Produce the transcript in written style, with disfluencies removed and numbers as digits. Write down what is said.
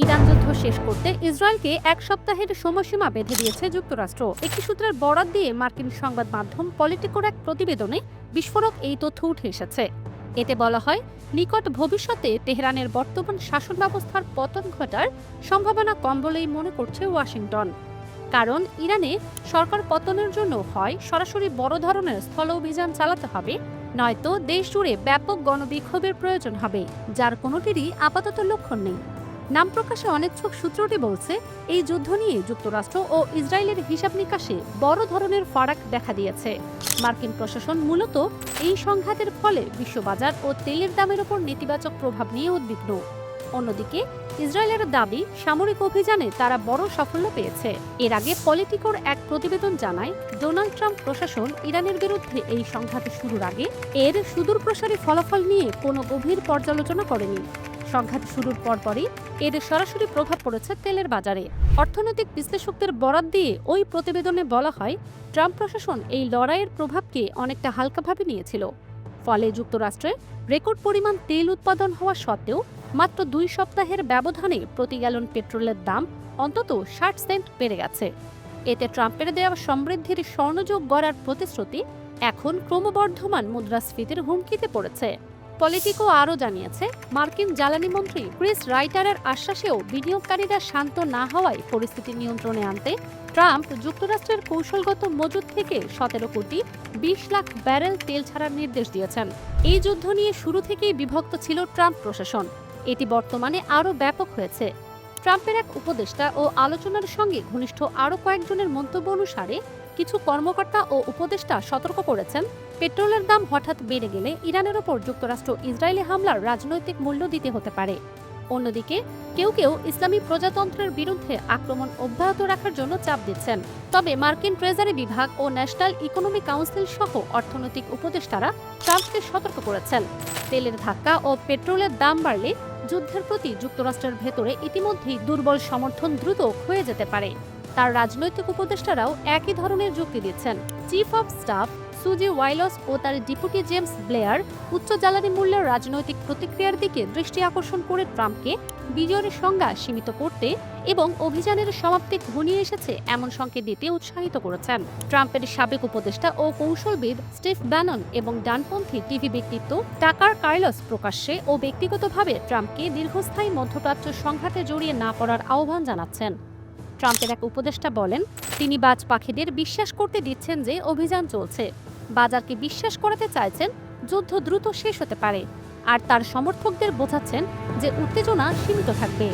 Iran যুদ্ধ শেষ করতে ইসরায়েলকে এক সপ্তাহের সময়সীমা বেঁধে দিয়েছে যুক্তরাষ্ট্র। একটি সূত্রের বরাত দিয়ে মার্কিন সংবাদ মাধ্যম পলিটিকোর এক প্রতিবেদনে বিস্ফোরক এই তথ্য উঠে এসেছে। এতে বলা হয়, নিকট ভবিষ্যতে তেহরানের বর্তমান শাসন ব্যবস্থার পতন ঘটার সম্ভাবনা কম বলেই মনে করছে ওয়াশিংটন। কারণ ইরানে সরকার পতনের জন্য হয় সরাসরি বড় ধরনের স্থল অভিযান চালাতে হবে, নয়তো দেশ জুড়ে ব্যাপক গণবিক্ষোভের প্রয়োজন হবে, যার কোনোটিরই আপাতত লক্ষণ নেই। নাম প্রকাশে অনিচ্ছুক সূত্রটি বলছে, এই যুদ্ধ নিয়ে যুক্তরাষ্ট্র ও ইসরায়েলের হিসাব নিকাশে বড় ধরনের ফারাক দেখা দিয়েছে। মার্কিন প্রশাসন মূলত এই সংঘাতের ফলে বিশ্ববাজার ও তেলের দামের ওপর নেতিবাচক প্রভাব নিয়ে উদ্বিগ্ন। অন্যদিকে ইসরায়েলের দাবি, সামরিক অভিযানে তারা বড় সাফল্য পেয়েছে। এর আগে পলিটিকোর এক প্রতিবেদন জানায়, ডোনাল্ড ট্রাম্প প্রশাসন ইরানের বিরুদ্ধে এই সংঘাত শুরুর আগে এর সুদূরপ্রসারী ফলাফল নিয়ে কোনো গভীর পর্যালোচনা করেনি। সংঘাত শুরুর পরপরই এর সরাসরি প্রভাব পড়েছে তেলের বাজারে। অর্থনৈতিক বিশ্লেষকদের বরাত দিয়ে ওই প্রতিবেদনে বলা হয়, ট্রাম্প প্রশাসন এই লড়াইয়ের প্রভাবকে অনেকটা হালকাভাবে নিয়েছিল। ফলে যুক্তরাষ্ট্রে রেকর্ড পরিমাণ তেল উৎপাদন হওয়া সত্ত্বেও মাত্র 2 সপ্তাহের ব্যবধানে প্রতি গ্যালন পেট্রোলের দাম অন্তত 60 সেন্ট বেড়ে গেছে। এতে ট্রাম্পের দেওয়া সমৃদ্ধির স্বর্ণযোগ গড়ার প্রতিশ্রুতি এখন ক্রমবর্ধমান মুদ্রাস্ফীতির হুমকিতে পড়েছে। পলিটিকো আরও জানিয়েছে, মার্কিন জ্বালানি মন্ত্রী ক্রিস রাইটারের আশ্বাসেও বিনিয়োগকারীরা শান্ত না হওয়ায় পরিস্থিতি নিয়ন্ত্রণে আনতে ট্রাম্প যুক্তরাষ্ট্রের কৌশলগত মজুদ থেকে 17 কোটি 20 লাখ ব্যারেল তেল ছাড়ার নির্দেশ দিয়েছেন। এই যুদ্ধ নিয়ে শুরু থেকেই বিভক্ত ছিল ট্রাম্প প্রশাসন। এটি বর্তমানে আরও ব্যাপক হয়েছে। ট্রাম্পের এক উপদেষ্টা ও আলোচনার সঙ্গে ঘনিষ্ঠ আরও কয়েকজনের মন্তব্য অনুসারে কিছু কর্মকর্তা ও উপদেষ্টা সতর্ক করেছেন, পেট্রোলের দাম হঠাৎ বেড়ে গেলে ইরানের ওপর যুক্তরাষ্ট্র ইসরায়েলি হামলার রাজনৈতিক মূল্য দিতে হতে পারে। অন্যদিকে কেউ কেউ ইসলামী প্রজাতন্ত্রের বিরুদ্ধে আক্রমণ অব্যাহত রাখার জন্য চাপ দিচ্ছেন। তবে মার্কিন ট্রেজারি বিভাগ ও ন্যাশনাল ইকোনমিক কাউন্সিল সহ অর্থনৈতিক উপদেষ্টারা ট্রাম্পকে সতর্ক করেছেন, তেলের ধাক্কা ও পেট্রোলের দাম বাড়লে যুদ্ধের প্রতি যুক্তরাষ্ট্রের ভেতরে ইতিমধ্যেই দুর্বল সমর্থন দ্রুত ক্ষয়ে যেতে পারে। তার রাজনৈতিক উপদেষ্টারাও একই ধরনের যুক্তি দিচ্ছেন। চিফ অব স্টাফ সুজি ওয়াইলস ও তার ডেপুটি জেমস ব্লেয়ার উচ্চ জ্বালানি মূল্যের রাজনৈতিক প্রতিক্রিয়ার দিকে দৃষ্টি আকর্ষণ করে ট্রাম্পকে বিজয়ের সংজ্ঞা সীমিত করতে এবং অভিযানের সমাপ্তি ঘনিয়ে এসেছে এমন সংকেত দিতে উৎসাহিত করেছেন। ট্রাম্পের সাবেক উপদেষ্টা ও কৌশলবিদ স্টিভ ব্যানন এবং ডানপন্থী টিভি ব্যক্তিত্ব টাকার কার্লস প্রকাশ্যে ও ব্যক্তিগতভাবে ট্রাম্পকে দীর্ঘস্থায়ী মধ্যপ্রাচ্য সংঘাতে জড়িয়ে না পড়ার আহ্বান জানাচ্ছেন। ট্রাম্পের এক উপদেষ্টা বলেন, তিনি বাজ পাখিদের বিশ্বাস করতে দিচ্ছেন যে অভিযান চলছে, বাজারকে বিশ্বাস করাতে চাইছেন যুদ্ধ দ্রুত শেষ হতে পারে, আর তার সমর্থকদের বোঝাচ্ছেন যে উত্তেজনা সীমিত থাকবে।